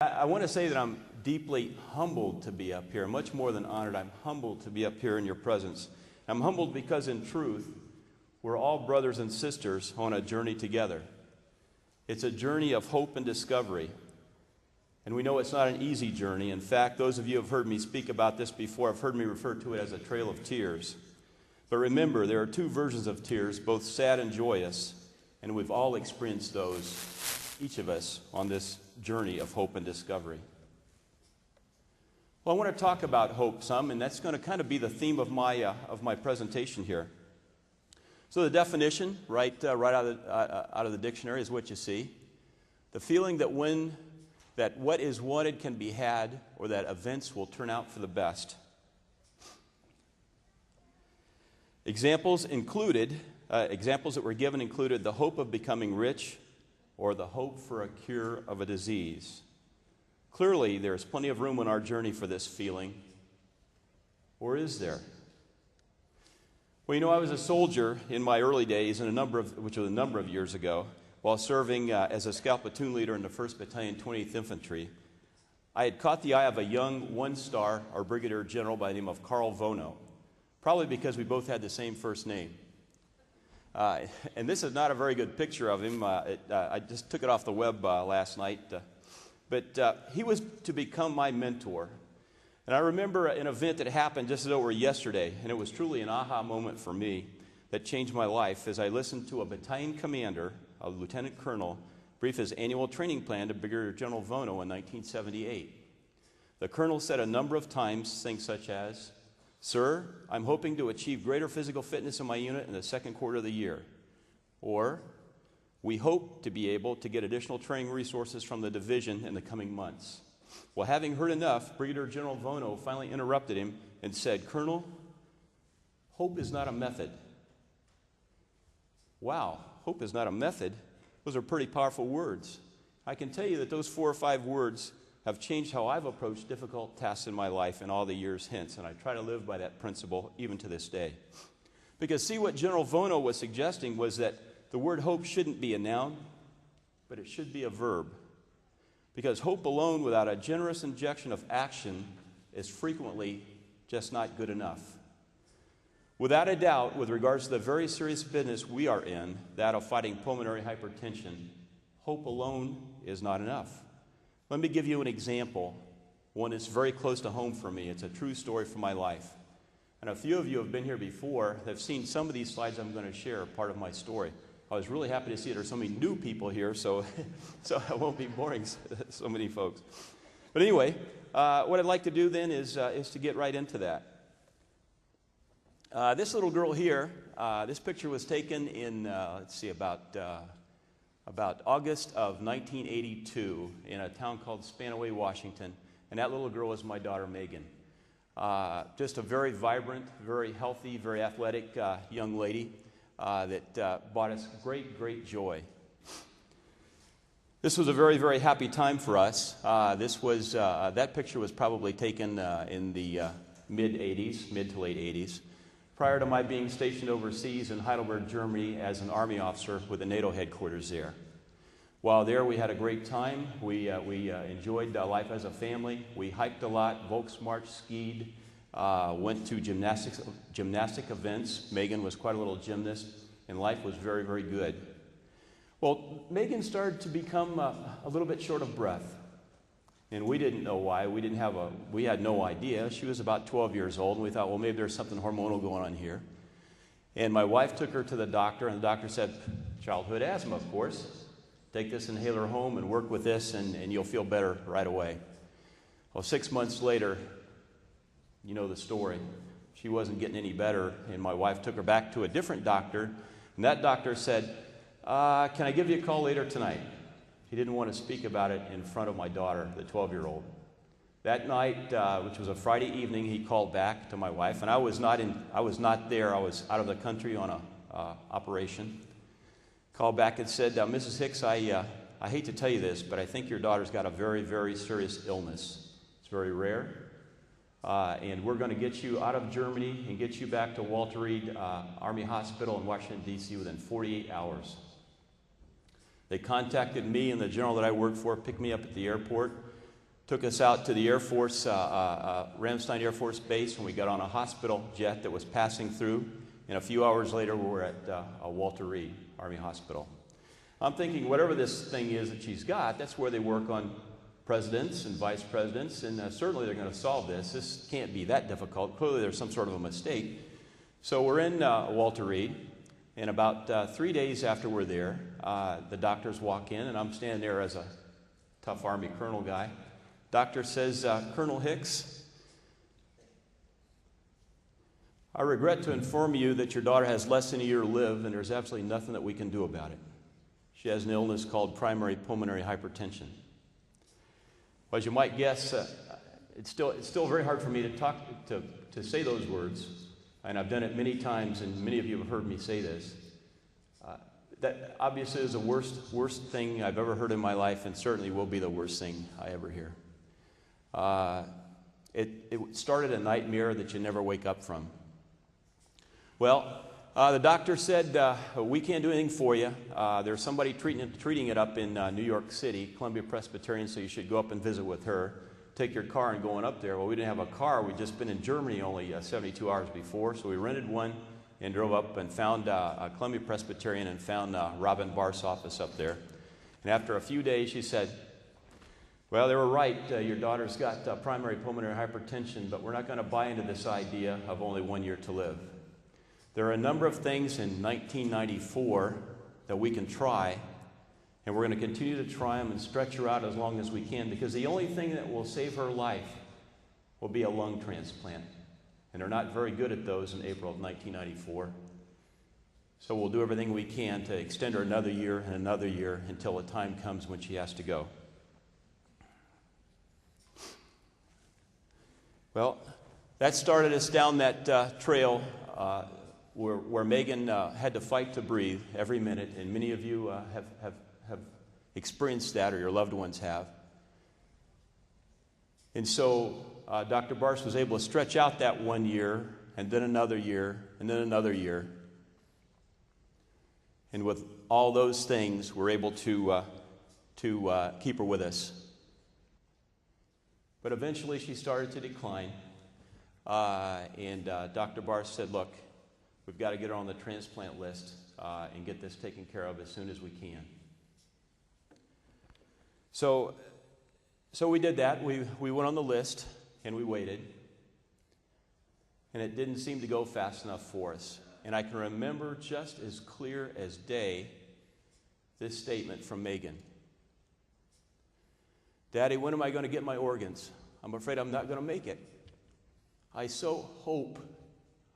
I want to say that I'm deeply humbled to be up here, much more than honored. I'm humbled to be up here in your presence. I'm humbled because in truth, we're all brothers and sisters on a journey together. It's a journey of hope and discovery. And we know it's not an easy journey. In fact, those of you who have heard me speak about this before have heard me refer to it as a trail of tears. But remember, there are two versions of tears, both sad and joyous, and we've all experienced those, each of us, on this journey of hope and discovery. Well, I want to talk about hope some, and that's going to kind of be the theme of my presentation here. So the definition, right out of the dictionary, is what you see: the feeling that what is wanted can be had, or that events will turn out for the best. Examples that were given included the hope of becoming rich, or the hope for a cure of a disease. Clearly, there's plenty of room on our journey for this feeling. Or is there? Well, you know, I was a soldier in my early days, which was a number of years ago, while serving as a scout platoon leader in the 1st Battalion, 20th Infantry. I had caught the eye of a young one-star, or brigadier general by the name of Carl Vono, probably because we both had the same first name. And this is not a very good picture of him. I just took it off the web last night. But he was to become my mentor. And I remember an event that happened just as though it were yesterday, and it was truly an aha moment for me that changed my life as I listened to a battalion commander, a lieutenant colonel, brief his annual training plan to Brigadier General Vono in 1978. The colonel said a number of times things such as, "Sir, I'm hoping to achieve greater physical fitness in my unit in the second quarter of the year." Or, "We hope to be able to get additional training resources from the division in the coming months." Well, having heard enough, Brigadier General Vono finally interrupted him and said, "Colonel, hope is not a method." Wow, hope is not a method. Those are pretty powerful words. I can tell you that those 4 or 5 words have changed how I've approached difficult tasks in my life in all the years hence, and I try to live by that principle even to this day. Because see, what General Vono was suggesting was that the word hope shouldn't be a noun, but it should be a verb. Because hope alone without a generous injection of action is frequently just not good enough. Without a doubt, with regards to the very serious business we are in, that of fighting pulmonary hypertension, hope alone is not enough. Let me give you an example, one that's very close to home for me. It's a true story from my life. And a few of you have been here before, have seen some of these slides I'm going to share, part of my story. I was really happy to see there's so many new people here, so I won't be boring so many folks. But anyway, what I'd like to do then is to get right into that. This little girl here, this picture was taken in, about August of 1982 in a town called Spanaway, Washington, and that little girl was my daughter, Megan. Just a very vibrant, very healthy, very athletic young lady that brought us great joy. This was a very, very happy time for us. That picture was probably taken in the mid to late 80s, prior to my being stationed overseas in Heidelberg, Germany as an Army officer with the NATO headquarters there. While there, we had a great time. We enjoyed life as a family. We hiked a lot, Volksmarch, skied, went to gymnastic events. Megan was quite a little gymnast, and life was very, very good. Well, Megan started to become a little bit short of breath, and we didn't know why. We had no idea. She was about 12 years old, and we thought, well, maybe there's something hormonal going on here. And my wife took her to the doctor, and the doctor said, childhood asthma, of course. Take this inhaler home and work with this, and you'll feel better right away. Well, 6 months later, you know the story. She wasn't getting any better, and my wife took her back to a different doctor, and that doctor said, can I give you a call later tonight? He didn't want to speak about it in front of my daughter, the 12-year-old. That night, which was a Friday evening, he called back to my wife, and I was not there. I was out of the country on an operation. Called back and said, Mrs. Hicks, I hate to tell you this, but I think your daughter's got a very, very serious illness. It's very rare, and we're going to get you out of Germany and get you back to Walter Reed Army Hospital in Washington, D.C. within 48 hours. They contacted me and the general that I worked for, picked me up at the airport, took us out to the Air Force, Ramstein Air Force Base, and we got on a hospital jet that was passing through. And a few hours later, we were at Walter Reed Army Hospital. I'm thinking, whatever this thing is that she's got, that's where they work on presidents and vice presidents, and certainly they're going to solve this. This can't be that difficult. Clearly, there's some sort of a mistake. So we're in Walter Reed, and about 3 days after we're there, the doctors walk in, and I'm standing there as a tough Army colonel guy. Doctor says, Colonel Hicks, I regret to inform you that your daughter has less than a year to live, and there's absolutely nothing that we can do about it. She has an illness called primary pulmonary hypertension. Well, as you might guess, it's still very hard for me to say those words, and I've done it many times, and many of you have heard me say this. That obviously is the worst thing I've ever heard in my life, and certainly will be the worst thing I ever hear. It started a nightmare that you never wake up from. Well, the doctor said, we can't do anything for you. There's somebody treating it up in New York City, Columbia Presbyterian, so you should go up and visit with her. Take your car and going up there. Well, we didn't have a car. We'd just been in Germany only 72 hours before, so we rented one and drove up and found Columbia Presbyterian and found Robin Barth's office up there. And after a few days, she said, well, they were right. Your daughter's got primary pulmonary hypertension, but we're not going to buy into this idea of only 1 year to live. There are a number of things in 1994 that we can try, and we're going to continue to try them and stretch her out as long as we can, because the only thing that will save her life will be a lung transplant. And they're not very good at those in April of 1994. So we'll do everything we can to extend her another year and another year until the time comes when she has to go. Well, that started us down that trail where Megan had to fight to breathe every minute, and many of you have experienced that, or your loved ones have. And so Dr. Barth was able to stretch out that 1 year, and then another year, and then another year. And with all those things, we're able to keep her with us. But eventually she started to decline, and Dr. Barth said, look, we've got to get her on the transplant list and get this taken care of as soon as we can. So we did that. We went on the list, and we waited. And it didn't seem to go fast enough for us. And I can remember just as clear as day this statement from Megan. Daddy, when am I going to get my organs? I'm afraid I'm not going to make it. I so hope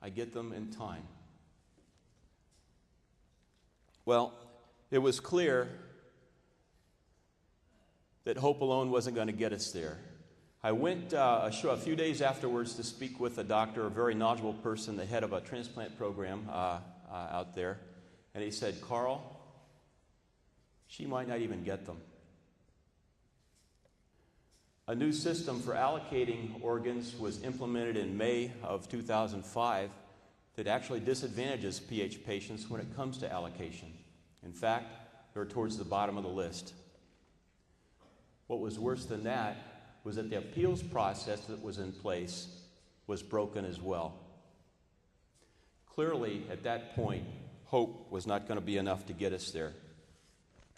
I get them in time. Well, it was clear that hope alone wasn't going to get us there. I went a few days afterwards to speak with a doctor, a very knowledgeable person, the head of a transplant program out there, and he said, Carl, she might not even get them. A new system for allocating organs was implemented in May of 2005 that actually disadvantages PH patients when it comes to allocation. In fact, they're towards the bottom of the list. What was worse than that was that the appeals process that was in place was broken as well. Clearly, at that point, hope was not going to be enough to get us there.